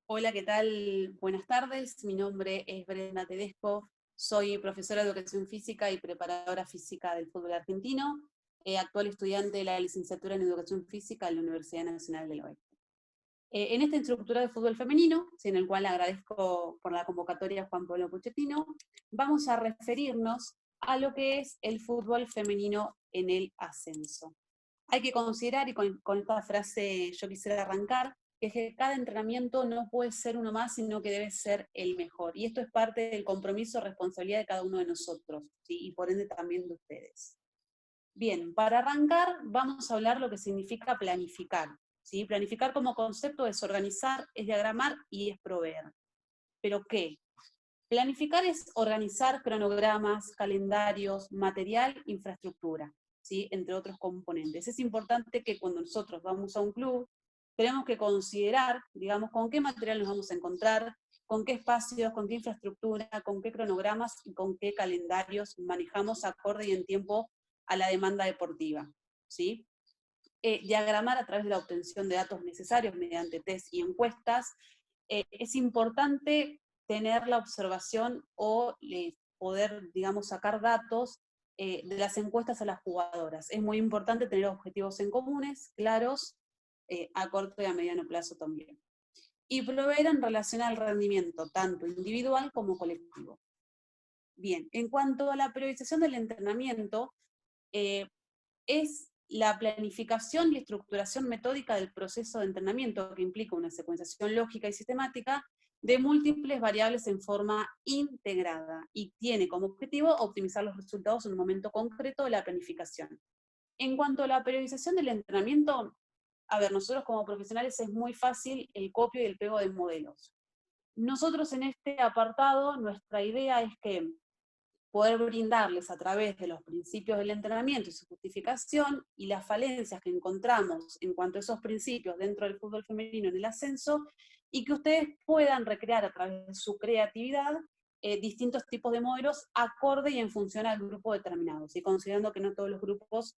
Hola, ¿qué tal? Buenas tardes. Mi nombre es Brenda Tedesco. Soy profesora de Educación Física y preparadora física del fútbol argentino, actual estudiante de la licenciatura en Educación Física en la Universidad Nacional del Oeste. En esta instructora de fútbol femenino, en el cual agradezco por la convocatoria a Juan Pablo Puchetino, vamos a referirnos a lo que es el fútbol femenino en el ascenso. Hay que considerar, y con esta frase yo quisiera arrancar, que es que cada entrenamiento no puede ser uno más, sino que debe ser el mejor. Y esto es parte del compromiso, responsabilidad de cada uno de nosotros, ¿sí? Y por ende también de ustedes. Bien, para arrancar vamos a hablar lo que significa planificar, ¿sí? Planificar como concepto es organizar, es diagramar y es proveer. ¿Pero qué? Planificar es organizar cronogramas, calendarios, material, infraestructura, ¿sí? Entre otros componentes. Es importante que cuando nosotros vamos a un club, tenemos que considerar, digamos, con qué material nos vamos a encontrar, con qué espacios, con qué infraestructura, con qué cronogramas y con qué calendarios manejamos acorde y en tiempo a la demanda deportiva, ¿sí? Diagramar a través de la obtención de datos necesarios mediante test y encuestas. Es importante tener la observación o poder, digamos, sacar datos de las encuestas a las jugadoras. Es muy importante tener objetivos en comunes, claros, a corto y a mediano plazo también. Y proveer en relación al rendimiento, tanto individual como colectivo. Bien, en cuanto a la priorización del entrenamiento, es la planificación y estructuración metódica del proceso de entrenamiento, que implica una secuenciación lógica y sistemática de múltiples variables en forma integrada y tiene como objetivo optimizar los resultados en un momento concreto de la planificación. En cuanto a la periodización del entrenamiento, a ver, nosotros como profesionales es muy fácil el copio y el pego de modelos. Nosotros en este apartado, nuestra idea es que poder brindarles a través de los principios del entrenamiento y su justificación y las falencias que encontramos en cuanto a esos principios dentro del fútbol femenino en el ascenso, y que ustedes puedan recrear a través de su creatividad distintos tipos de modelos acorde y en función al grupo determinado, ¿sí? Considerando que no todos los grupos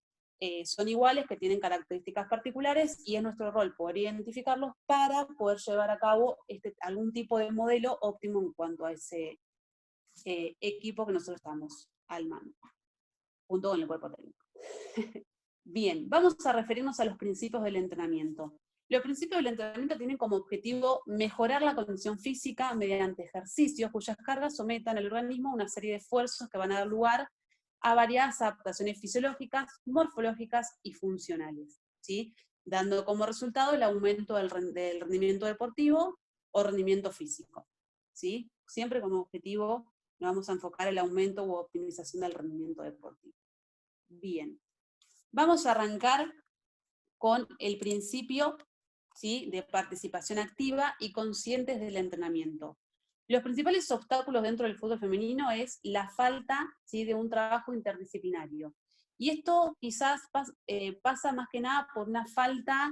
son iguales, que tienen características particulares, y es nuestro rol poder identificarlos para poder llevar a cabo algún tipo de modelo óptimo en cuanto a ese equipo que nosotros estamos al mando, junto con el cuerpo técnico. Bien, vamos a referirnos a los principios del entrenamiento. Los principios del entrenamiento tienen como objetivo mejorar la condición física mediante ejercicios cuyas cargas sometan al organismo a una serie de esfuerzos que van a dar lugar a variadas adaptaciones fisiológicas, morfológicas y funcionales, ¿sí? Dando como resultado el aumento del rendimiento deportivo o rendimiento físico, ¿sí? Siempre como objetivo nos vamos a enfocar el aumento u optimización del rendimiento deportivo. Bien, vamos a arrancar con el principio, ¿sí?, de participación activa y conscientes del entrenamiento. Los principales obstáculos dentro del fútbol femenino es la falta, ¿sí?, de un trabajo interdisciplinario. Y esto quizás pasa más que nada por una falta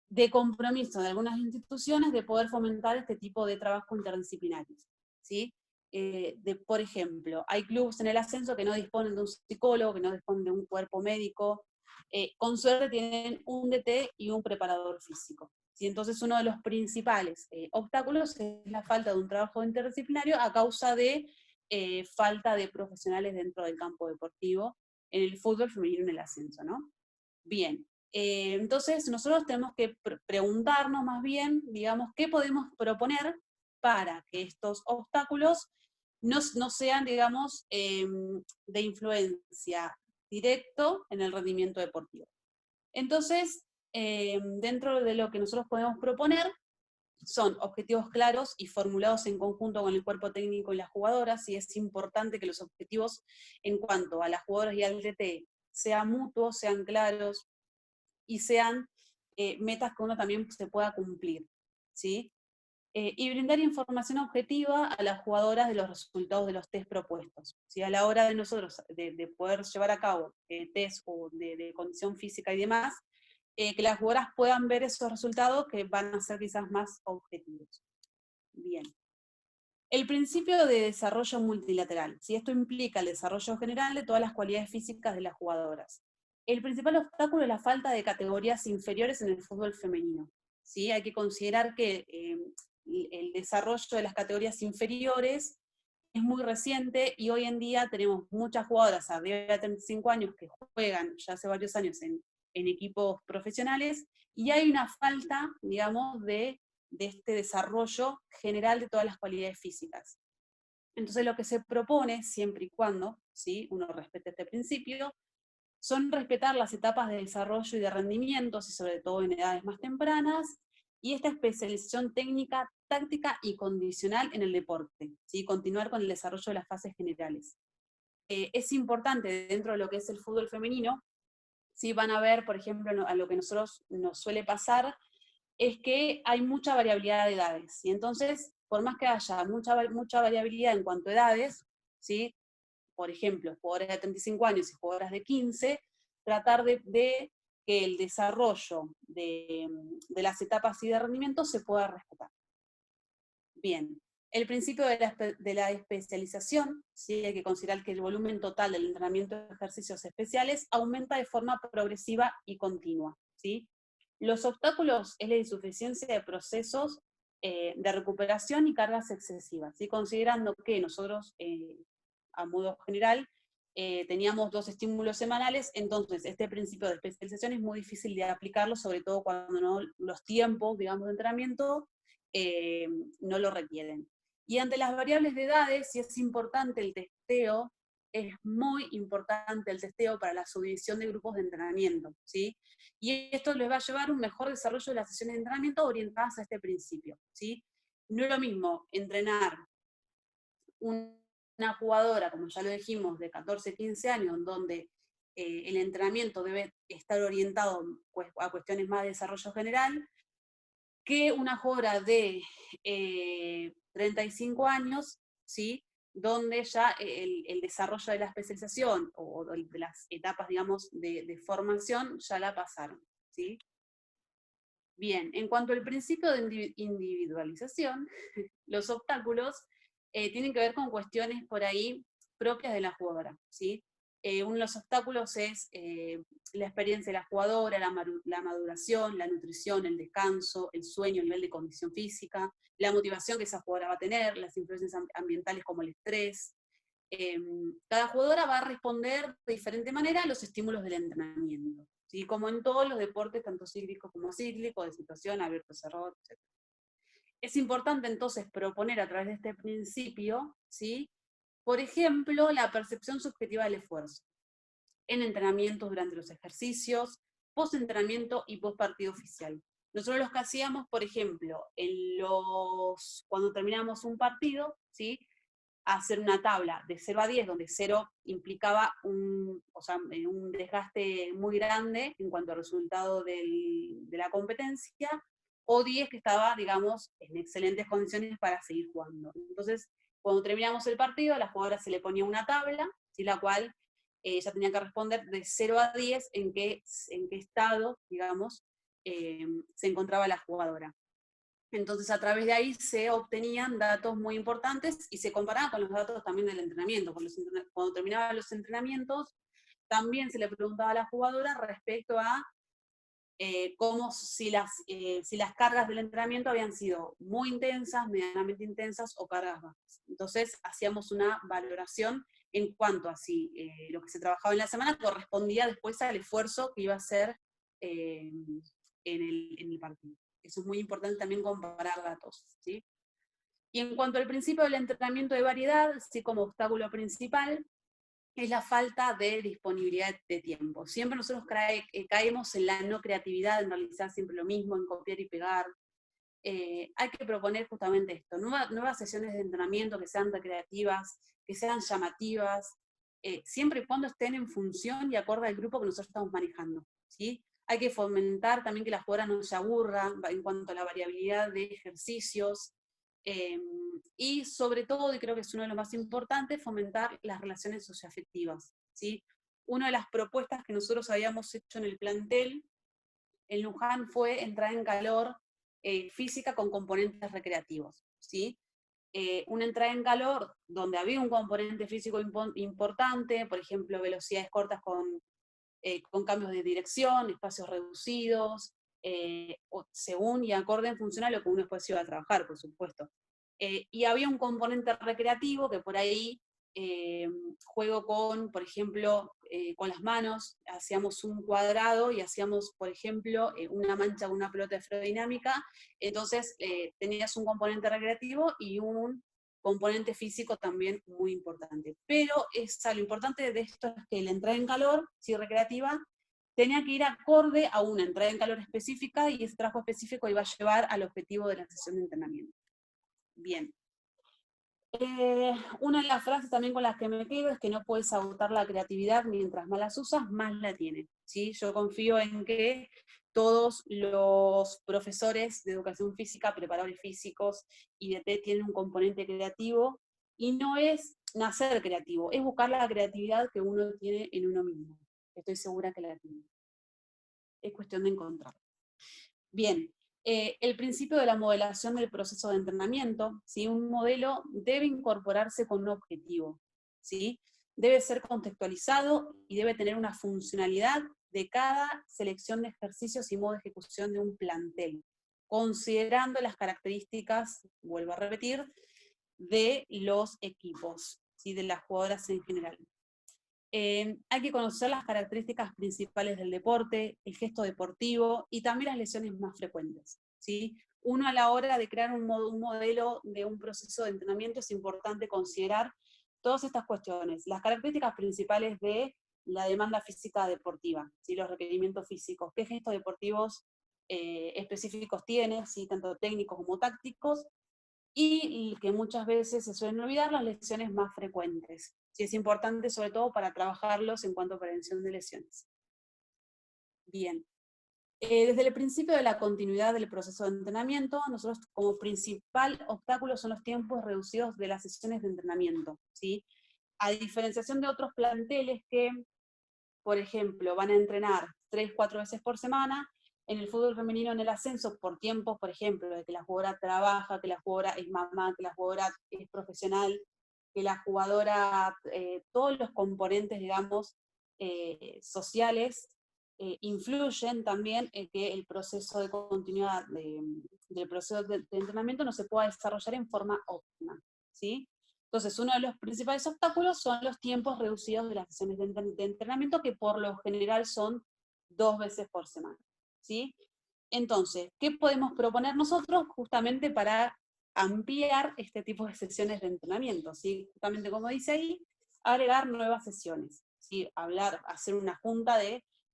de compromiso de algunas instituciones de poder fomentar este tipo de trabajo interdisciplinario, ¿sí? Por ejemplo, hay clubes en el ascenso que no disponen de un psicólogo, que no disponen de un cuerpo médico, con suerte tienen un DT y un preparador físico, ¿sí? Entonces uno de los principales obstáculos es la falta de un trabajo interdisciplinario a causa de falta de profesionales dentro del campo deportivo en el fútbol femenino en el ascenso, ¿no? Bien, entonces nosotros tenemos que preguntarnos más bien, digamos, qué podemos proponer para que estos obstáculos no sean, digamos, de influencia directo en el rendimiento deportivo. Entonces, dentro de lo que nosotros podemos proponer, son objetivos claros y formulados en conjunto con el cuerpo técnico y las jugadoras, y es importante que los objetivos en cuanto a las jugadoras y al DT sean mutuos, sean claros, y sean metas que uno también se pueda cumplir, ¿sí? Y brindar información objetiva a las jugadoras de los resultados de los test propuestos. ¿Sí? A la hora de nosotros de poder llevar a cabo test o de condición física y demás, que las jugadoras puedan ver esos resultados que van a ser quizás más objetivos. Bien. El principio de desarrollo multilateral. ¿Sí? Esto implica el desarrollo general de todas las cualidades físicas de las jugadoras. El principal obstáculo es la falta de categorías inferiores en el fútbol femenino. ¿Sí? Hay que considerar que el desarrollo de las categorías inferiores es muy reciente, y hoy en día tenemos muchas jugadoras arriba de 35 años que juegan ya hace varios años en equipos profesionales, y hay una falta, digamos, de este desarrollo general de todas las cualidades físicas. Entonces lo que se propone, siempre y cuando, ¿sí?, uno respete este principio, son respetar las etapas de desarrollo y de rendimientos, y sobre todo en edades más tempranas, y esta especialización técnica, táctica y condicional en el deporte, ¿sí?, continuar con el desarrollo de las fases generales. Es importante dentro de lo que es el fútbol femenino, ¿sí?, van a ver, por ejemplo, a lo que nosotros nos suele pasar, es que hay mucha variabilidad de edades, y entonces, por más que haya mucha variabilidad en cuanto a edades, ¿sí?, por ejemplo, jugadoras de 35 años y jugadoras de 15, tratar de que el desarrollo de las etapas y de rendimiento se pueda respetar. Bien, el principio de la especialización, ¿sí?, hay que considerar que el volumen total del entrenamiento de ejercicios especiales aumenta de forma progresiva y continua, ¿sí? Los obstáculos es la insuficiencia de procesos de recuperación y cargas excesivas, ¿sí?, considerando que nosotros, a modo general, teníamos 2 estímulos semanales, entonces este principio de especialización es muy difícil de aplicarlo, sobre todo cuando no, los tiempos, digamos, de entrenamiento no lo requieren. Y ante las variables de edades, sí es importante el testeo, es muy importante el testeo para la subdivisión de grupos de entrenamiento, ¿sí? Y esto les va a llevar a un mejor desarrollo de las sesiones de entrenamiento orientadas a este principio, ¿sí? No es lo mismo entrenar una jugadora, como ya lo dijimos, de 14, 15 años, donde el entrenamiento debe estar orientado pues, a cuestiones más de desarrollo general, que una jugadora de 35 años, ¿sí?, donde ya el desarrollo de la especialización o de las etapas, digamos, de formación ya la pasaron, ¿sí? Bien, en cuanto al principio de individualización, los obstáculos tienen que ver con cuestiones por ahí propias de la jugadora, ¿sí? Uno de los obstáculos es la experiencia de la jugadora, la maduración, la nutrición, el descanso, el sueño, el nivel de condición física, la motivación que esa jugadora va a tener, las influencias ambientales como el estrés. Cada jugadora va a responder de diferente manera a los estímulos del entrenamiento, ¿sí?, como en todos los deportes, tanto cíclicos como cíclicos, de situación, abierto, cerrado, etc. Es importante entonces proponer a través de este principio, ¿sí?, por ejemplo, la percepción subjetiva del esfuerzo, en entrenamientos durante los ejercicios, post-entrenamiento y post-partido oficial. Nosotros los que hacíamos, por ejemplo, cuando terminábamos un partido, ¿sí?, hacer una tabla de 0 a 10, donde 0 implicaba un desgaste muy grande en cuanto al resultado de la competencia, o 10 que estaba, digamos, en excelentes condiciones para seguir jugando. Entonces, cuando terminamos el partido, a la jugadora se le ponía una tabla, ¿sí?, la cual ella tenía que responder de 0 a 10 en qué estado, digamos, se encontraba la jugadora. Entonces, a través de ahí se obtenían datos muy importantes y se comparaban con los datos también del entrenamiento. Cuando terminaban los entrenamientos, también se le preguntaba a la jugadora respecto a si las cargas del entrenamiento habían sido muy intensas, medianamente intensas o cargas bajas. Entonces, hacíamos una valoración en cuanto a si lo que se trabajaba en la semana correspondía después al esfuerzo que iba a hacer en el partido. Eso es muy importante también comparar datos, ¿sí? Y en cuanto al principio del entrenamiento de variedad, sí, como obstáculo principal, es la falta de disponibilidad de tiempo. Siempre nosotros caemos en la no creatividad, en realizar siempre lo mismo, en copiar y pegar. Hay que proponer justamente esto, nuevas sesiones de entrenamiento que sean recreativas, que sean llamativas, siempre y cuando estén en función y acorde al grupo que nosotros estamos manejando, ¿sí? Hay que fomentar también que la jugadora no se aburra en cuanto a la variabilidad de ejercicios, y sobre todo, y creo que es uno de los más importantes, fomentar las relaciones socioafectivas, ¿sí? Una de las propuestas que nosotros habíamos hecho en el plantel en Luján fue entrar en calor física con componentes recreativos, ¿sí? Una entrada en calor donde había un componente físico importante, por ejemplo, velocidades cortas con cambios de dirección, espacios reducidos, según y acorde en función a lo que uno después iba a trabajar, por supuesto. Y había un componente recreativo que por ahí juego con, por ejemplo, con las manos, hacíamos un cuadrado y hacíamos, por ejemplo, una mancha con una pelota aerodinámica, entonces tenías un componente recreativo y un componente físico también muy importante. Pero lo importante de esto es que la entrada en calor, si recreativa, tenía que ir acorde a una entrada en calor específica y ese trabajo específico iba a llevar al objetivo de la sesión de entrenamiento. Bien. Una de las frases también con las que me quedo es que no puedes agotar la creatividad mientras más las usas, más la tienen. ¿Sí? Yo confío en que todos los profesores de educación física, preparadores físicos, IDT tienen un componente creativo, y no es nacer creativo, es buscar la creatividad que uno tiene en uno mismo. Estoy segura que la tiene. Es cuestión de encontrar. Bien, el principio de la modelación del proceso de entrenamiento, ¿sí? Un modelo debe incorporarse con un objetivo, ¿sí? Debe ser contextualizado y debe tener una funcionalidad de cada selección de ejercicios y modo de ejecución de un plantel, considerando las características, vuelvo a repetir, de los equipos, ¿sí? De las jugadoras en general. Hay que conocer las características principales del deporte, el gesto deportivo y también las lesiones más frecuentes, ¿sí? Uno, a la hora de crear un modelo de un proceso de entrenamiento, es importante considerar todas estas cuestiones, las características principales de la demanda física deportiva, ¿sí? Los requerimientos físicos, qué gestos deportivos específicos tiene, ¿sí? Tanto técnicos como tácticos, y que muchas veces se suelen olvidar, las lesiones más frecuentes. Sí, es importante sobre todo para trabajarlos en cuanto a prevención de lesiones. Bien. Desde el principio de la continuidad del proceso de entrenamiento, nosotros como principal obstáculo son los tiempos reducidos de las sesiones de entrenamiento, ¿sí? A diferenciación de otros planteles que, por ejemplo, van a entrenar 3-4 veces por semana, en el fútbol femenino en el ascenso, por tiempos, por ejemplo, de que la jugadora trabaja, que la jugadora es mamá, que la jugadora es profesional, que la jugadora, todos los componentes, digamos, sociales, influyen también en que el proceso de continuidad del proceso de entrenamiento no se pueda desarrollar en forma óptima, ¿sí? Entonces, uno de los principales obstáculos son los tiempos reducidos de las sesiones de entrenamiento, que por lo general son 2 veces por semana, ¿sí? Entonces, ¿qué podemos proponer nosotros justamente para ampliar este tipo de sesiones de entrenamiento? ¿Sí? Justamente como dice ahí, agregar nuevas sesiones, ¿sí? Hablar, hacer una junta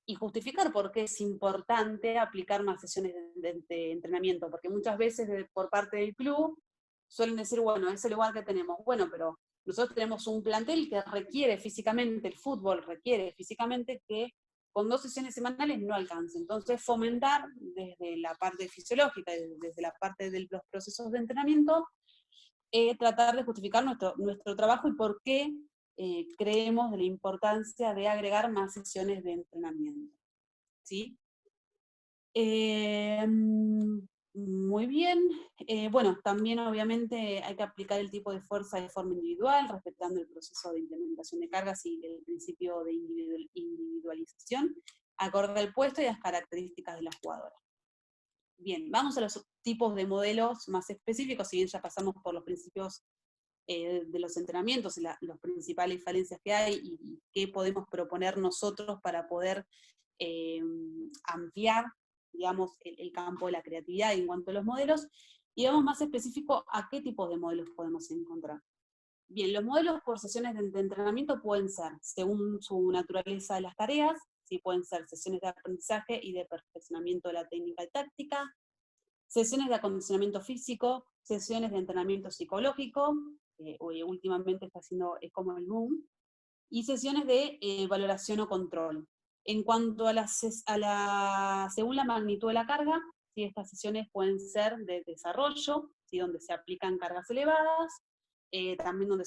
y justificar por qué es importante aplicar más sesiones de entrenamiento, porque muchas veces por parte del club suelen decir, bueno, es el lugar que tenemos, bueno, pero nosotros tenemos un plantel que requiere físicamente, el fútbol requiere físicamente que con 2 sesiones semanales no alcanza. Entonces, fomentar desde la parte fisiológica, desde la parte de los procesos de entrenamiento, tratar de justificar nuestro trabajo y por qué creemos de la importancia de agregar más sesiones de entrenamiento. ¿Sí? Muy bien. Bueno, también obviamente hay que aplicar el tipo de fuerza de forma individual, respetando el proceso de implementación de cargas y el principio de individualización, acorde al puesto y las características de la jugadora. Bien, vamos a los tipos de modelos más específicos, si bien ya pasamos por los principios de los entrenamientos y las principales falencias que hay y qué podemos proponer nosotros para poder ampliar, digamos, el campo de la creatividad en cuanto a los modelos, y vamos más específico a qué tipos de modelos podemos encontrar. Bien, los modelos por sesiones de entrenamiento pueden ser, según su naturaleza de las tareas, ¿sí? Pueden ser sesiones de aprendizaje y de perfeccionamiento de la técnica y táctica, sesiones de acondicionamiento físico, sesiones de entrenamiento psicológico, últimamente es como el boom, y sesiones de valoración o control. En cuanto según la magnitud de la carga, ¿sí? Estas sesiones pueden ser de desarrollo, ¿sí? Donde se aplican cargas elevadas, también donde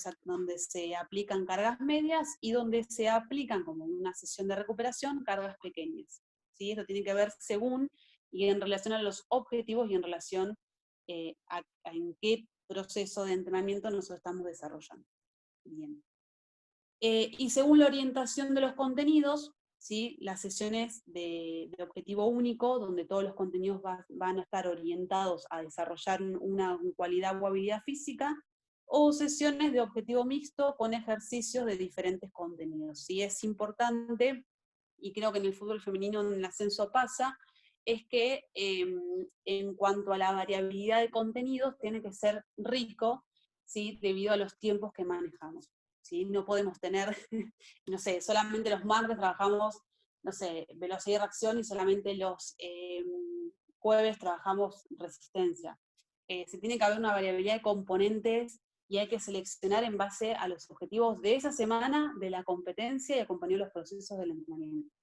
se aplican cargas medias y donde se aplican, como una sesión de recuperación, cargas pequeñas. ¿Sí? Esto tiene que ver según y en relación a los objetivos y en relación a en qué proceso de entrenamiento nosotros estamos desarrollando. Bien. Y según la orientación de los contenidos, ¿sí? Las sesiones de objetivo único, donde todos los contenidos van a estar orientados a desarrollar una cualidad o habilidad física, o sesiones de objetivo mixto con ejercicios de diferentes contenidos. ¿Sí? Es importante, y creo que en el fútbol femenino en el ascenso pasa, es que en cuanto a la variabilidad de contenidos tiene que ser rico, ¿sí? Debido a los tiempos que manejamos. ¿Sí? No podemos tener, no sé, solamente los martes trabajamos, no sé, velocidad y reacción, y solamente los jueves trabajamos resistencia. Se tiene que haber una variabilidad de componentes y hay que seleccionar en base a los objetivos de esa semana, de la competencia, y acompañar los procesos del entrenamiento.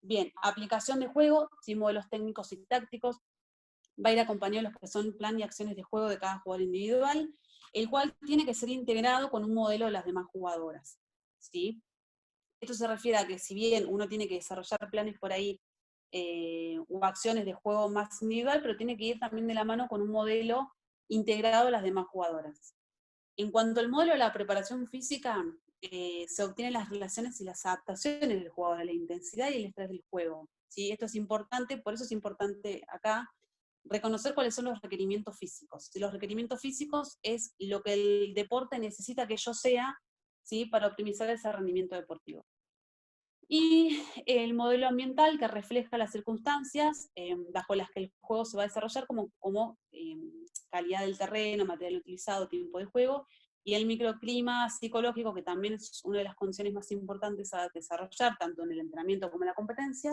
Bien, aplicación de juego, ¿sí? Modelos técnicos y tácticos, va a ir acompañado de los que son plan y acciones de juego de cada jugador individual, el cual tiene que ser integrado con un modelo de las demás jugadoras, ¿sí? Esto se refiere a que si bien uno tiene que desarrollar planes por ahí, o acciones de juego más individual, pero tiene que ir también de la mano con un modelo integrado a las demás jugadoras. En cuanto al modelo de la preparación física, se obtienen las relaciones y las adaptaciones del jugador a la intensidad y el estrés del juego, ¿sí? Esto es importante, por eso es importante acá reconocer cuáles son los requerimientos físicos. Si los requerimientos físicos es lo que el deporte necesita que yo sea, ¿sí? Para optimizar ese rendimiento deportivo. Y el modelo ambiental que refleja las circunstancias bajo las que el juego se va a desarrollar, como calidad del terreno, material utilizado, tiempo de juego, y el microclima psicológico, que también es una de las condiciones más importantes a desarrollar, tanto en el entrenamiento como en la competencia,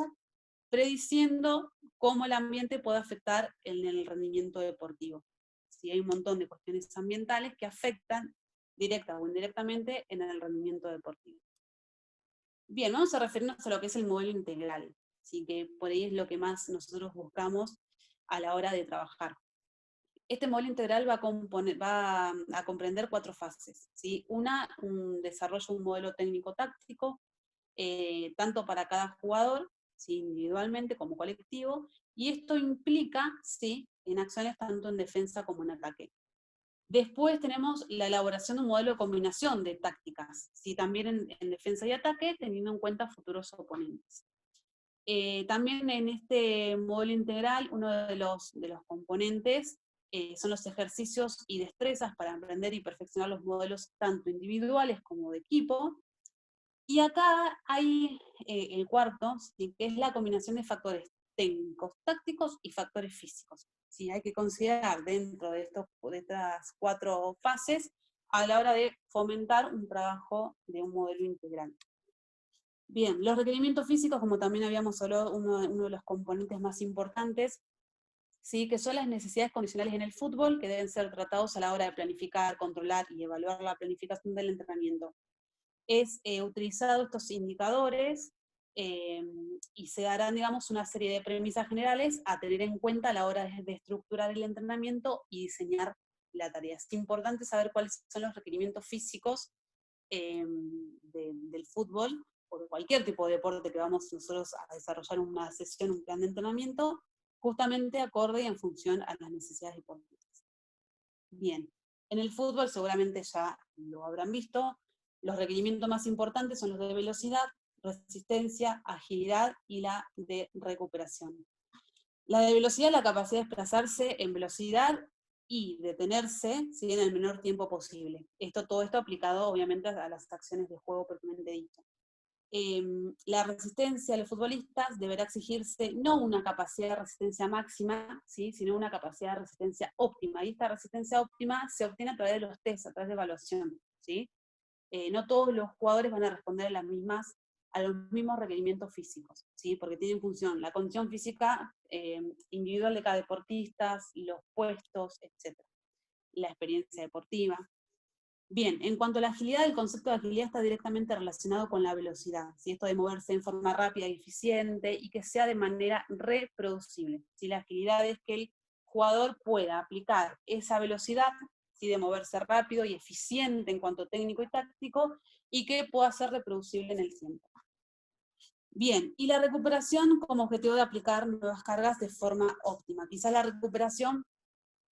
prediciendo cómo el ambiente puede afectar en el rendimiento deportivo. Sí, hay un montón de cuestiones ambientales que afectan directa o indirectamente en el rendimiento deportivo. Bien, vamos a referirnos a lo que es el modelo integral, ¿sí? Que por ahí es lo que más nosotros buscamos a la hora de trabajar. Este modelo integral va a comprender 4 fases, ¿sí? Una, un desarrollo de un modelo técnico-táctico, tanto para cada jugador, ¿sí? Individualmente como colectivo, y esto implica, ¿sí? En acciones tanto en defensa como en ataque. Después tenemos la elaboración de un modelo de combinación de tácticas, ¿sí? También en defensa y ataque, teniendo en cuenta futuros oponentes. También en este modelo integral, uno de los componentes son los ejercicios y destrezas para aprender y perfeccionar los modelos tanto individuales como de equipo. Y acá hay el cuarto, ¿sí? Que es la combinación de factores técnicos, tácticos y factores físicos. ¿Sí? Hay que considerar dentro de estas 4 fases a la hora de fomentar un trabajo de un modelo integral. Bien, los requerimientos físicos, como también habíamos hablado, uno de los componentes más importantes, ¿sí? Que son las necesidades condicionales en el fútbol, que deben ser tratados a la hora de planificar, controlar y evaluar la planificación del entrenamiento. Es utilizado estos indicadores y se darán, digamos, una serie de premisas generales a tener en cuenta a la hora de estructurar el entrenamiento y diseñar la tarea. Es importante saber cuáles son los requerimientos físicos del fútbol o de cualquier tipo de deporte que vamos nosotros a desarrollar una sesión, un plan de entrenamiento, justamente acorde y en función a las necesidades deportivas. Bien, en el fútbol seguramente ya lo habrán visto, los requerimientos más importantes son los de velocidad, resistencia, agilidad y la de recuperación. La de velocidad, la capacidad de desplazarse en velocidad y detenerse, ¿sí? En el menor tiempo posible. Todo esto aplicado obviamente a las acciones de juego propiamente dicho. La resistencia de los futbolistas deberá exigirse no una capacidad de resistencia máxima, ¿sí? Sino una capacidad de resistencia óptima. Y esta resistencia óptima se obtiene a través de los test, a través de evaluación, ¿sí? No todos los jugadores van a responder a los mismos requerimientos físicos, ¿sí? Porque tienen función la condición física individual de cada deportista, los puestos, etc. La experiencia deportiva. Bien, en cuanto a la agilidad, el concepto de agilidad está directamente relacionado con la velocidad, ¿sí? Esto de moverse en forma rápida y eficiente y que sea de manera reproducible, ¿sí? La agilidad es que el jugador pueda aplicar esa velocidad, ¿sí? De moverse rápido y eficiente en cuanto técnico y táctico, y que pueda ser reproducible en el tiempo. Bien, y la recuperación como objetivo de aplicar nuevas cargas de forma óptima. Quizás la recuperación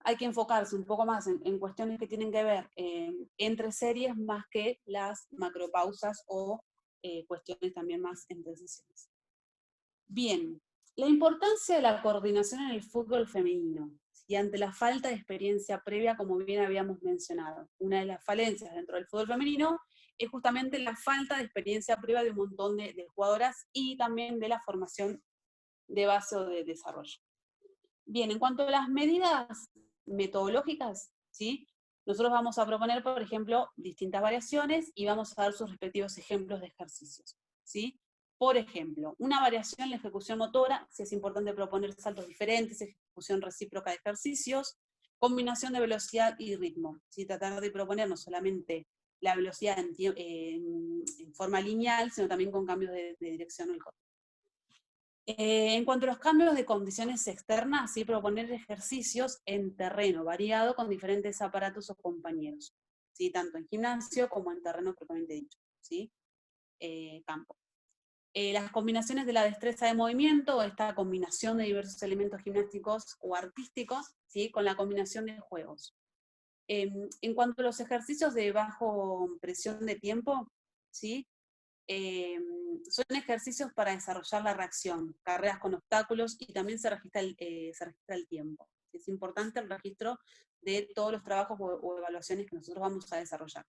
hay que enfocarse un poco más en cuestiones que tienen que ver entre series más que las macropausas o cuestiones también más entre sesiones. Bien, la importancia de la coordinación en el fútbol femenino, y ante la falta de experiencia previa, como bien habíamos mencionado. Una de las falencias dentro del fútbol femenino es justamente la falta de experiencia previa de un montón de jugadoras y también de la formación de base o de desarrollo. Bien, en cuanto a las medidas metodológicas, ¿sí? Nosotros vamos a proponer, por ejemplo, distintas variaciones y vamos a dar sus respectivos ejemplos de ejercicios, ¿sí? Por ejemplo, una variación en la ejecución motora, si es importante proponer saltos diferentes, ejecución recíproca de ejercicios, combinación de velocidad y ritmo, ¿sí? Tratar de proponer no solamente la velocidad en forma lineal, sino también con cambios de dirección o el corte. En cuanto a los cambios de condiciones externas, ¿sí? Proponer ejercicios en terreno variado con diferentes aparatos o compañeros, ¿sí? Tanto en gimnasio como en terreno propiamente dicho, ¿sí? Campo. Las combinaciones de la destreza de movimiento, esta combinación de diversos elementos gimnásticos o artísticos, ¿sí? Con la combinación de juegos. En cuanto a los ejercicios de bajo presión de tiempo, ¿sí? Son ejercicios para desarrollar la reacción, carreras con obstáculos, y también se registra el tiempo. Es importante el registro de todos los trabajos o evaluaciones que nosotros vamos a desarrollar.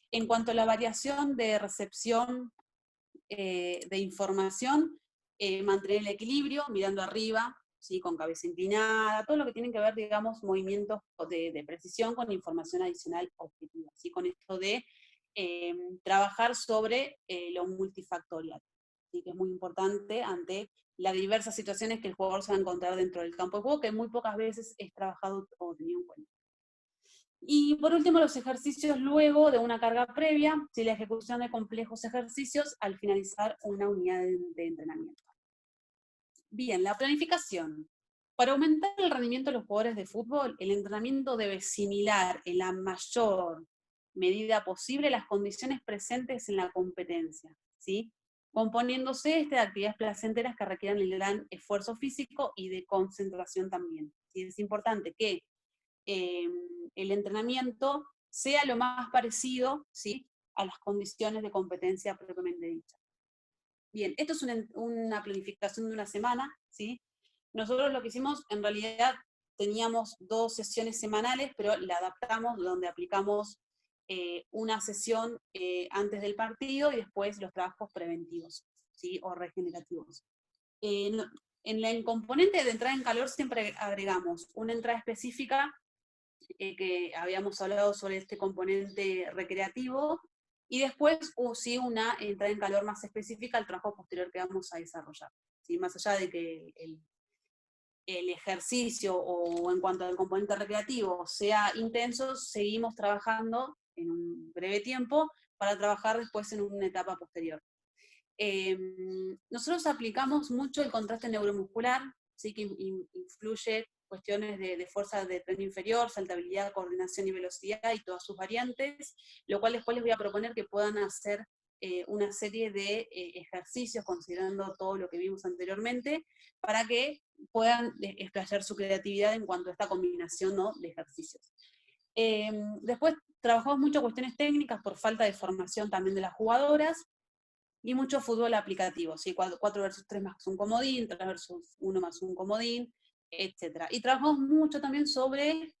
En cuanto a la variación de recepción de información, mantener el equilibrio, mirando arriba, ¿sí? Con cabeza inclinada, todo lo que tiene que ver, digamos, movimientos de precisión con información adicional objetiva, ¿sí? Con esto de trabajar sobre lo multifactorial, ¿sí? Que es muy importante ante las diversas situaciones que el jugador se va a encontrar dentro del campo de juego, que muy pocas veces es trabajado o tenido en cuenta. Y por último, los ejercicios luego de una carga previa, ¿sí? La ejecución de complejos ejercicios al finalizar una unidad de entrenamiento. Bien, la planificación. Para aumentar el rendimiento de los jugadores de fútbol, el entrenamiento debe similar en la mayor medida posible las condiciones presentes en la competencia, ¿sí? Componiéndose de actividades placenteras que requieran el gran esfuerzo físico y de concentración también, ¿sí? Es importante que el entrenamiento sea lo más parecido, ¿sí? A las condiciones de competencia propiamente dicha. Bien, esto es una planificación de una semana, ¿sí? Nosotros lo que hicimos, en realidad, teníamos 2 sesiones semanales, pero la adaptamos donde aplicamos una sesión antes del partido y después los trabajos preventivos, ¿sí? O regenerativos. En el componente de entrada en calor siempre agregamos una entrada específica, que habíamos hablado sobre este componente recreativo, y después sí una entrada en calor más específica al trabajo posterior que vamos a desarrollar. ¿Sí? Más allá de que el ejercicio o en cuanto al componente recreativo sea intenso, seguimos trabajando en un breve tiempo para trabajar después en una etapa posterior. Nosotros aplicamos mucho el contraste neuromuscular, ¿sí? Que influye cuestiones de fuerza de tren inferior, saltabilidad, coordinación y velocidad y todas sus variantes, lo cual después les voy a proponer que puedan hacer una serie de ejercicios considerando todo lo que vimos anteriormente, para que puedan explayar su creatividad en cuanto a esta combinación, ¿no? De ejercicios. Después trabajamos mucho cuestiones técnicas por falta de formación también de las jugadoras, y mucho fútbol aplicativo, ¿sí? 4 versus 3 más un comodín, 3 versus 1 más un comodín, etc. Y trabajamos mucho también sobre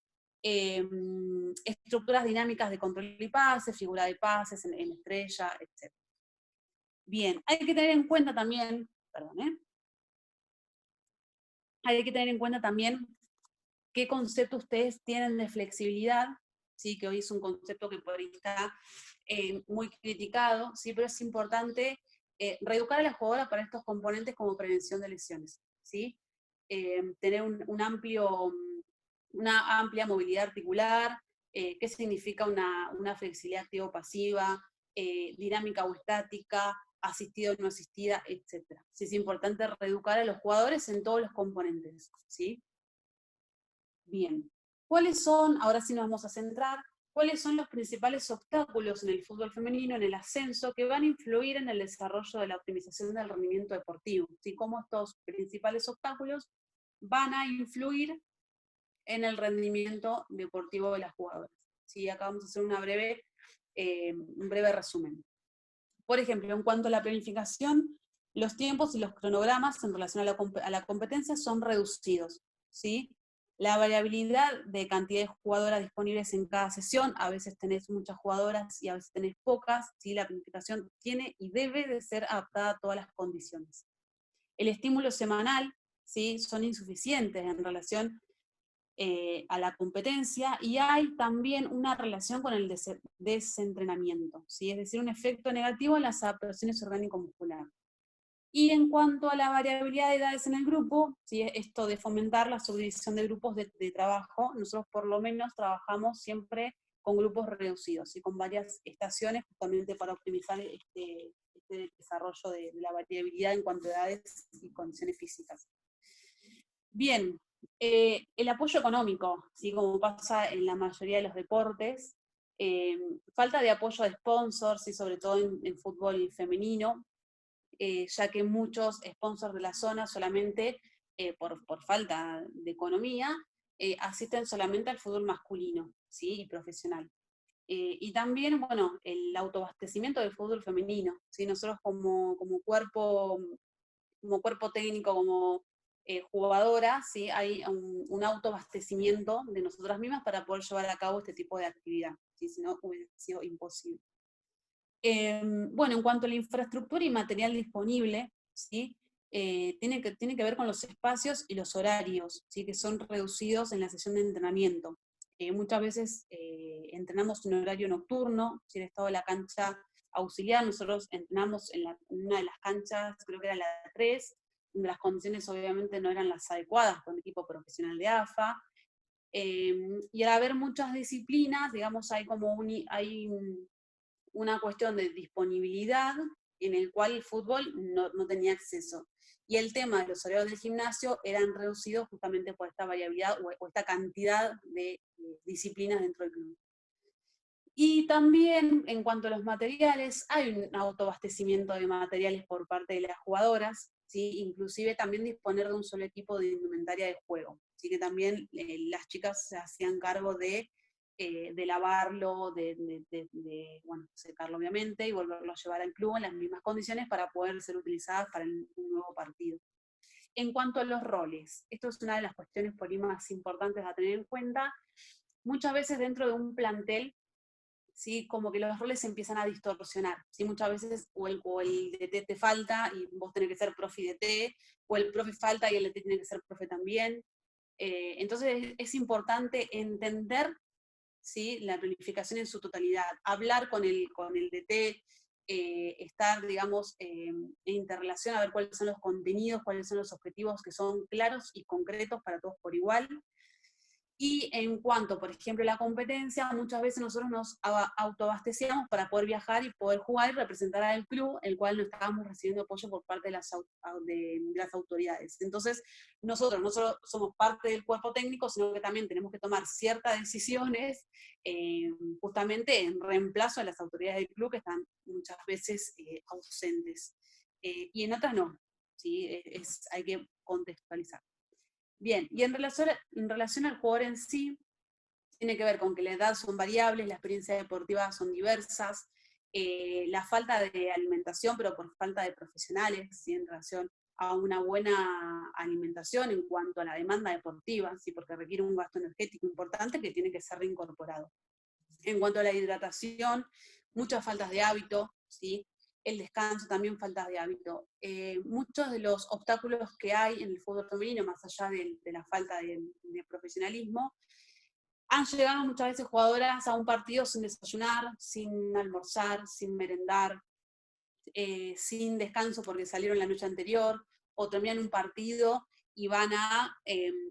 estructuras dinámicas de control y pase, figura de pases en estrella, etc. Bien, hay que tener en cuenta también, hay que tener en cuenta también qué concepto ustedes tienen de flexibilidad, ¿sí? Que hoy es un concepto que por ahí está muy criticado, ¿sí? Pero es importante reeducar a la jugadora para estos componentes como prevención de lesiones, ¿sí? Tener una amplia movilidad articular, qué significa una flexibilidad activo-pasiva, dinámica o estática, asistida o no asistida, etc. Sí, es importante reeducar a los jugadores en todos los componentes, ¿sí? Bien, ¿cuáles son, ahora sí nos vamos a centrar, cuáles son los principales obstáculos en el fútbol femenino, en el ascenso, que van a influir en el desarrollo de la optimización del rendimiento deportivo? ¿Sí? Cómo estos principales obstáculos van a influir en el rendimiento deportivo de las jugadoras. ¿Sí? Acá vamos a hacer un breve resumen. Por ejemplo, en cuanto a la planificación, los tiempos y los cronogramas en relación a la competencia son reducidos, ¿sí? La variabilidad de cantidad de jugadoras disponibles en cada sesión, a veces tenés muchas jugadoras y a veces tenés pocas, ¿sí? La planificación tiene y debe de ser adaptada a todas las condiciones. El estímulo semanal, ¿sí? Son insuficientes en relación a la competencia, y hay también una relación con el desentrenamiento, ¿sí? Es decir, un efecto negativo en las adaptaciones orgánico-musculares. Y en cuanto a la variabilidad de edades en el grupo, ¿sí? Esto de fomentar la subdivisión de grupos de trabajo, nosotros por lo menos trabajamos siempre con grupos reducidos y con varias estaciones, justamente para optimizar este desarrollo de la variabilidad en cuanto a edades y condiciones físicas. Bien, el apoyo económico, ¿sí? Como pasa en la mayoría de los deportes, falta de apoyo de sponsors, y sobre todo en fútbol femenino, ya que muchos sponsors de la zona solamente, por falta de economía, asisten solamente al fútbol masculino, ¿sí? Y profesional. Y también, bueno, el autoabastecimiento del fútbol femenino, ¿sí? Nosotros como cuerpo técnico, como jugadora, ¿sí? Hay un autoabastecimiento de nosotras mismas para poder llevar a cabo este tipo de actividad, ¿sí? Si no hubiese sido imposible. Bueno, en cuanto a la infraestructura y material disponible, ¿sí? Tiene que ver con los espacios y los horarios, ¿sí? Que son reducidos en la sesión de entrenamiento. Muchas veces entrenamos en horario nocturno, si el estado de la cancha auxiliar, nosotros entrenamos en una de las canchas, creo que era la 3, donde las condiciones obviamente no eran las adecuadas con el equipo profesional de AFA, y al haber muchas disciplinas, digamos, hay una cuestión de disponibilidad en el cual el fútbol no tenía acceso. Y el tema de los horarios del gimnasio eran reducidos justamente por esta variabilidad o esta cantidad de disciplinas dentro del club. Y también en cuanto a los materiales, hay un autoabastecimiento de materiales por parte de las jugadoras, ¿sí? Inclusive también disponer de un solo equipo de indumentaria de juego, así que también las chicas se hacían cargo de lavarlo, bueno, secarlo obviamente, y volverlo a llevar al club en las mismas condiciones para poder ser utilizadas para un nuevo partido. En cuanto a los roles, esto es una de las cuestiones por ahí más importantes a tener en cuenta. Muchas veces dentro de un plantel, ¿sí? Como que los roles se empiezan a distorsionar, ¿sí? Muchas veces o el DT te falta y vos tenés que ser profe y DT, o el profe falta y el DT tiene que ser profe también. Entonces es importante entender, ¿sí? La planificación en su totalidad, hablar con el DT, estar, digamos, en interrelación, a ver cuáles son los contenidos, cuáles son los objetivos que son claros y concretos para todos por igual. Y en cuanto, por ejemplo, a la competencia, muchas veces nosotros nos autoabastecíamos para poder viajar y poder jugar y representar al club, el cual no estábamos recibiendo apoyo por parte de las autoridades. Entonces, nosotros no solo somos parte del cuerpo técnico, sino que también tenemos que tomar ciertas decisiones, justamente en reemplazo a las autoridades del club, que están muchas veces ausentes. Y en otras no, ¿sí? Hay que contextualizar. Bien, y en relación al jugador en sí, tiene que ver con que la edad son variables, la experiencia deportiva son diversas, la falta de alimentación, pero por falta de profesionales, ¿sí? En relación a una buena alimentación en cuanto a la demanda deportiva, ¿sí? Porque requiere un gasto energético importante que tiene que ser reincorporado. En cuanto a la hidratación, muchas faltas de hábito, ¿sí? El descanso también faltas de hábito. Muchos de los obstáculos que hay en el fútbol femenino, más allá de la falta de profesionalismo, han llegado muchas veces jugadoras a un partido sin desayunar, sin almorzar, sin merendar, sin descanso porque salieron la noche anterior, o terminan un partido y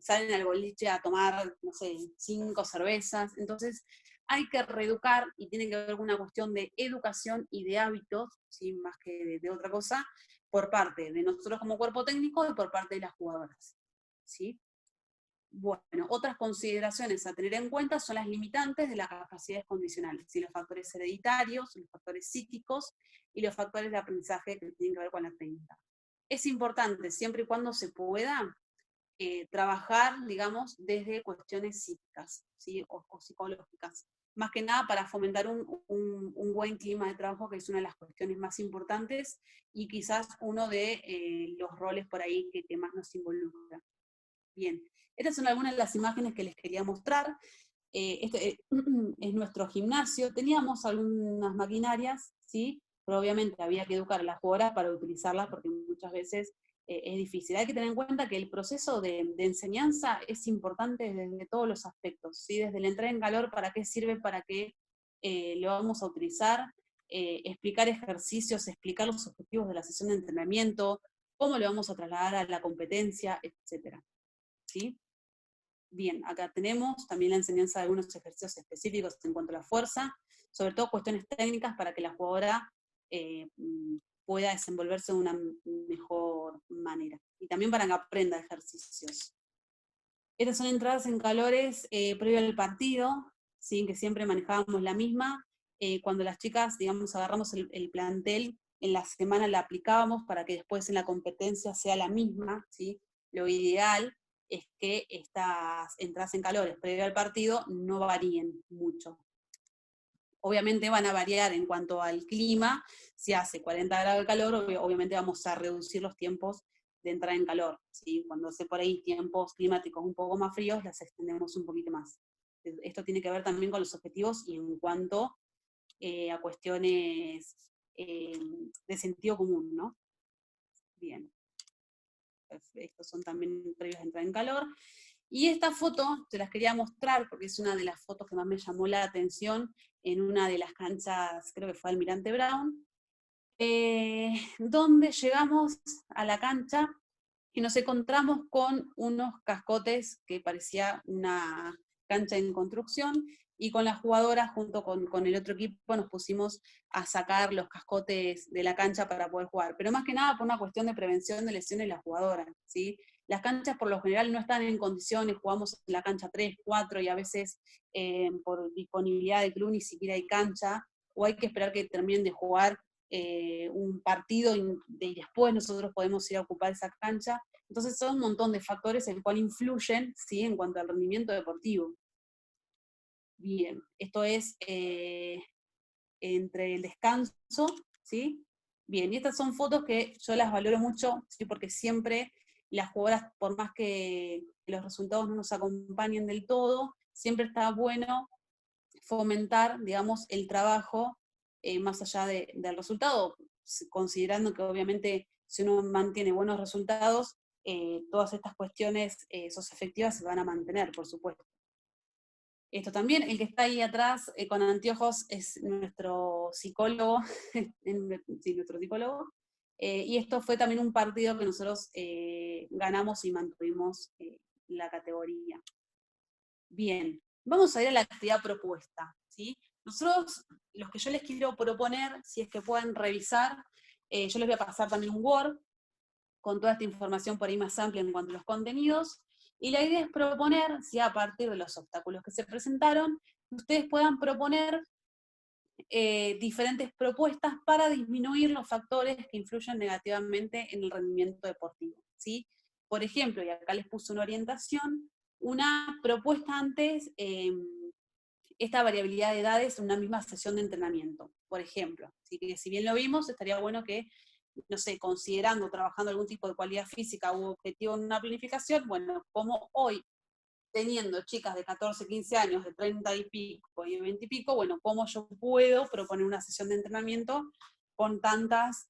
salen al boliche a tomar, no sé, 5 cervezas. Entonces hay que reeducar, y tiene que ver con una cuestión de educación y de hábitos, ¿sí? Más que de otra cosa, por parte de nosotros como cuerpo técnico y por parte de las jugadoras, ¿sí? Bueno, otras consideraciones a tener en cuenta son las limitantes de las capacidades condicionales, ¿sí? Los factores hereditarios, los factores psíquicos y los factores de aprendizaje que tienen que ver con la técnica. Es importante, siempre y cuando se pueda, trabajar, digamos, desde cuestiones psíquicas, ¿sí? o psicológicas. más que nada para fomentar un buen clima de trabajo, que es una de las cuestiones más importantes, y quizás uno de los roles por ahí que más nos involucra. Bien, estas son algunas de las imágenes que les quería mostrar. Este es nuestro gimnasio. Teníamos algunas maquinarias, ¿sí? Pero obviamente había que educar a las jugadoras para utilizarlas, porque muchas veces es difícil. Hay que tener en cuenta que el proceso de enseñanza es importante desde todos los aspectos, ¿sí? Desde la entrada en calor, para qué sirve, para qué lo vamos a utilizar, explicar ejercicios, explicar los objetivos de la sesión de entrenamiento, cómo lo vamos a trasladar a la competencia, etc. ¿Sí? Bien, acá tenemos también la enseñanza de algunos ejercicios específicos en cuanto a la fuerza, sobre todo cuestiones técnicas para que la jugadora pueda desenvolverse de una mejor manera. Y también para que aprenda ejercicios. Estas son entradas en calores previo al partido, ¿sí? Que siempre manejábamos la misma. Cuando las chicas, digamos, agarramos el plantel, en la semana la aplicábamos para que después en la competencia sea la misma, ¿sí? Lo ideal es que estas entradas en calores previo al partido no varíen mucho. Obviamente van a variar en cuanto al clima. Si hace 40 grados de calor, obviamente vamos a reducir los tiempos de entrada en calor, ¿sí? Cuando hace por ahí tiempos climáticos un poco más fríos, las extendemos un poquito más. Esto tiene que ver también con los objetivos y en cuanto a cuestiones de sentido común, ¿no? Bien. Estos son también previos a entrar en calor. Y esta foto te las quería mostrar porque es una de las fotos que más me llamó la atención en una de las canchas, creo que fue Almirante Brown, donde llegamos a la cancha y nos encontramos con unos cascotes que parecía una cancha en construcción, y con las jugadoras junto con el otro equipo nos pusimos a sacar los cascotes de la cancha para poder jugar, pero más que nada por una cuestión de prevención de lesiones de las jugadoras, ¿sí? Las canchas por lo general no están en condiciones, jugamos en la cancha 3, 4 y a veces por disponibilidad de club ni siquiera hay cancha, o hay que esperar que terminen de jugar un partido y después nosotros podemos ir a ocupar esa cancha. Entonces son un montón de factores el cual influyen, ¿sí? En cuanto al rendimiento deportivo. Bien, esto es entre el descanso, ¿sí? Bien, y estas son fotos que yo las valoro mucho, ¿sí? Porque siempre las jugadoras, por más que los resultados no nos acompañen del todo, siempre está bueno fomentar, digamos, el trabajo más allá del resultado, considerando que obviamente si uno mantiene buenos resultados, todas estas cuestiones socioafectivas se van a mantener, por supuesto. Esto también, el que está ahí atrás con anteojos es nuestro psicólogo, sí, nuestro psicólogo, y esto fue también un partido que nosotros ganamos y mantuvimos la categoría. Bien, vamos a ir a la actividad propuesta, ¿sí? Nosotros, los que yo les quiero proponer, si es que pueden revisar, yo les voy a pasar también un Word con toda esta información por ahí más amplia en cuanto a los contenidos, y la idea es proponer, si a partir de los obstáculos que se presentaron, ustedes puedan proponer diferentes propuestas para disminuir los factores que influyen negativamente en el rendimiento deportivo, ¿sí? Por ejemplo, y acá les puse una orientación, una propuesta antes, esta variabilidad de edades en una misma sesión de entrenamiento, por ejemplo. Así que si bien lo vimos, estaría bueno que, no sé, considerando, trabajando algún tipo de cualidad física u objetivo en una planificación, bueno, como hoy, teniendo chicas de 14, 15 años, de 30 y pico y de 20 y pico, bueno, cómo yo puedo proponer una sesión de entrenamiento con tantas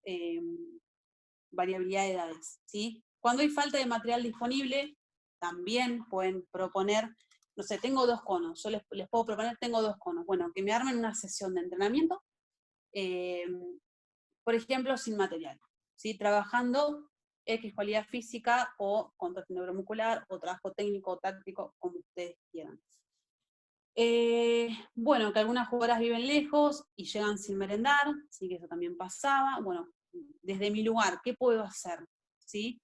variabilidad de edades, ¿sí? Cuando hay falta de material disponible, también pueden proponer, no sé, tengo 2 conos, yo les puedo proponer, tengo 2 conos, bueno, que me armen una sesión de entrenamiento, por ejemplo, sin material, ¿sí? Trabajando X cualidad física o contraste neuromuscular o trabajo técnico o táctico, como ustedes quieran. Bueno, que algunas jugadoras viven lejos y llegan sin merendar, sí, que eso también pasaba. Bueno, desde mi lugar, ¿qué puedo hacer? ¿Sí?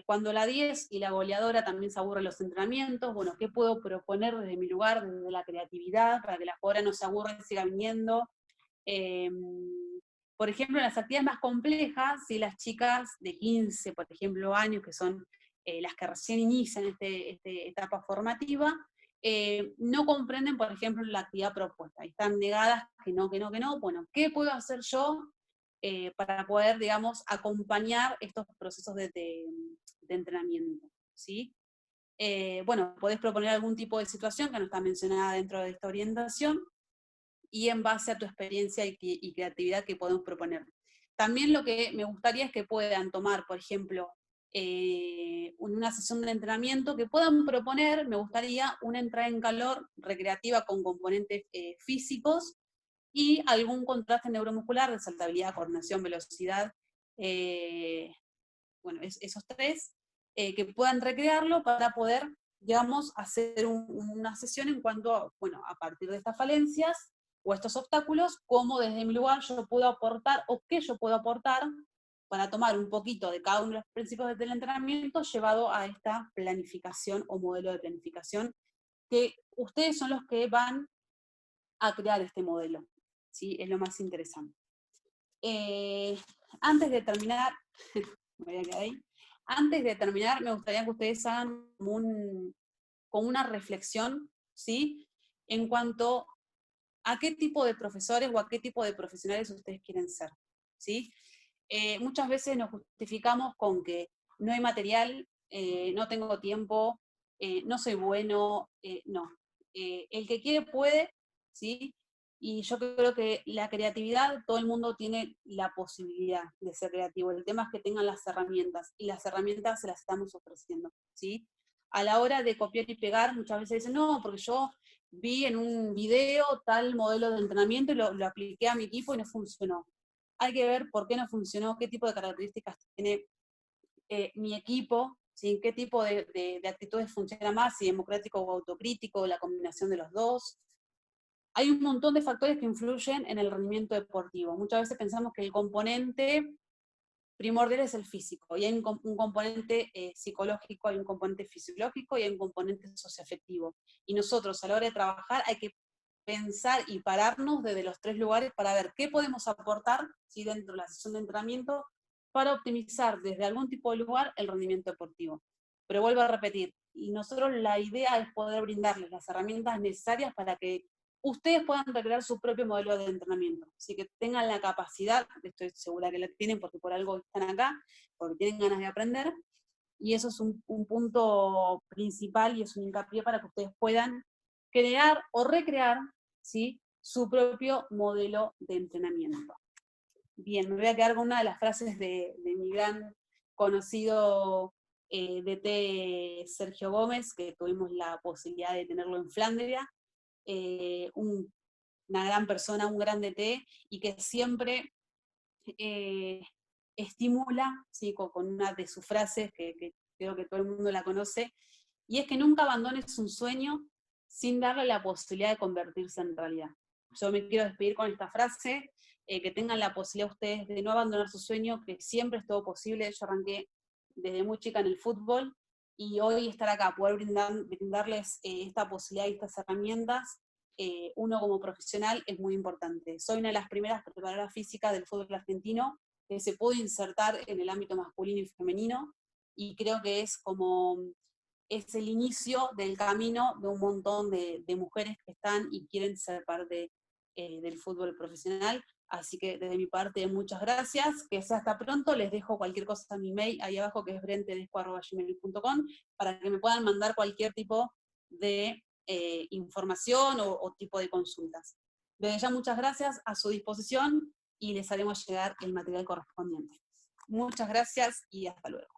Cuando la 10 y la goleadora también se aburren los entrenamientos, bueno, ¿qué puedo proponer desde mi lugar, desde la creatividad, para que la jugadora no se aburra y siga viniendo? Por ejemplo, en las actividades más complejas, si las chicas de 15, por ejemplo, años, que son las que recién inician esta etapa formativa, no comprenden, por ejemplo, la actividad propuesta, y están negadas que no, que no, que no. Bueno, ¿qué puedo hacer yo para poder, digamos, acompañar estos procesos de entrenamiento? ¿Sí? Bueno, podés proponer algún tipo de situación que no está mencionada dentro de esta orientación, y en base a tu experiencia y creatividad que podemos proponer. También lo que me gustaría es que puedan tomar, por ejemplo, una sesión de entrenamiento, que puedan proponer, me gustaría, una entrada en calor recreativa con componentes físicos y algún contraste neuromuscular de saltabilidad, coordinación, velocidad, bueno, esos tres, que puedan recrearlo para poder, digamos, hacer una sesión en cuanto a, bueno, a partir de estas falencias o estos obstáculos, cómo desde mi lugar yo puedo aportar, o qué yo puedo aportar para tomar un poquito de cada uno de los principios del entrenamiento llevado a esta planificación o modelo de planificación, que ustedes son los que van a crear este modelo, ¿sí? Es lo más interesante. Antes de terminar, me voy a quedar ahí. Antes de terminar, me gustaría que ustedes hagan como una reflexión, ¿sí? En cuanto a qué tipo de profesores o a qué tipo de profesionales ustedes quieren ser, ¿sí? Muchas veces nos justificamos con que no hay material, no tengo tiempo, no soy bueno, no. El que quiere puede, ¿sí? Y yo creo que la creatividad, todo el mundo tiene la posibilidad de ser creativo. El tema es que tengan las herramientas, y las herramientas se las estamos ofreciendo, ¿sí? A la hora de copiar y pegar, muchas veces dicen, no, porque yo vi en un video tal modelo de entrenamiento y lo apliqué a mi equipo y no funcionó. Hay que ver por qué no funcionó, qué tipo de características tiene mi equipo, ¿sí? Qué tipo de actitudes funciona más, si democrático o autocrítico, la combinación de los dos. Hay un montón de factores que influyen en el rendimiento deportivo. Muchas veces pensamos que el componente primordial es el físico, y hay un componente psicológico, hay un componente fisiológico y hay un componente socioafectivo. Y nosotros, a la hora de trabajar, hay que pensar y pararnos desde los tres lugares para ver qué podemos aportar, ¿sí? Dentro de la sesión de entrenamiento, para optimizar desde algún tipo de lugar el rendimiento deportivo. Pero vuelvo a repetir, y nosotros la idea es poder brindarles las herramientas necesarias para que ustedes puedan recrear su propio modelo de entrenamiento. Así que tengan la capacidad, estoy segura que la tienen porque por algo están acá, porque tienen ganas de aprender, y eso es un punto principal y es un hincapié para que ustedes puedan crear o recrear, ¿sí? Su propio modelo de entrenamiento. Bien, me voy a quedar con una de las frases de mi gran conocido DT Sergio Gómez, que tuvimos la posibilidad de tenerlo en Flandria, una gran persona, un gran DT, y que siempre estimula, ¿sí? Con una de sus frases que creo que todo el mundo la conoce, y es que nunca abandones un sueño sin darle la posibilidad de convertirse en realidad. Yo me quiero despedir con esta frase, que tengan la posibilidad ustedes de no abandonar su sueño, que siempre es todo posible. Yo arranqué desde muy chica en el fútbol, y hoy estar acá, poder brindarles esta posibilidad y estas herramientas, uno como profesional, es muy importante. Soy una de las primeras preparadoras físicas del fútbol argentino que se pudo insertar en el ámbito masculino y femenino, y creo que es el inicio del camino de un montón de mujeres que están y quieren ser parte del fútbol profesional. Así que desde mi parte, muchas gracias, que sea hasta pronto. Les dejo cualquier cosa a mi mail ahí abajo, que es brentedesco@gmail.com, para que me puedan mandar cualquier tipo de información o tipo de consultas. Desde ya, muchas gracias, a su disposición, y les haremos llegar el material correspondiente. Muchas gracias y hasta luego.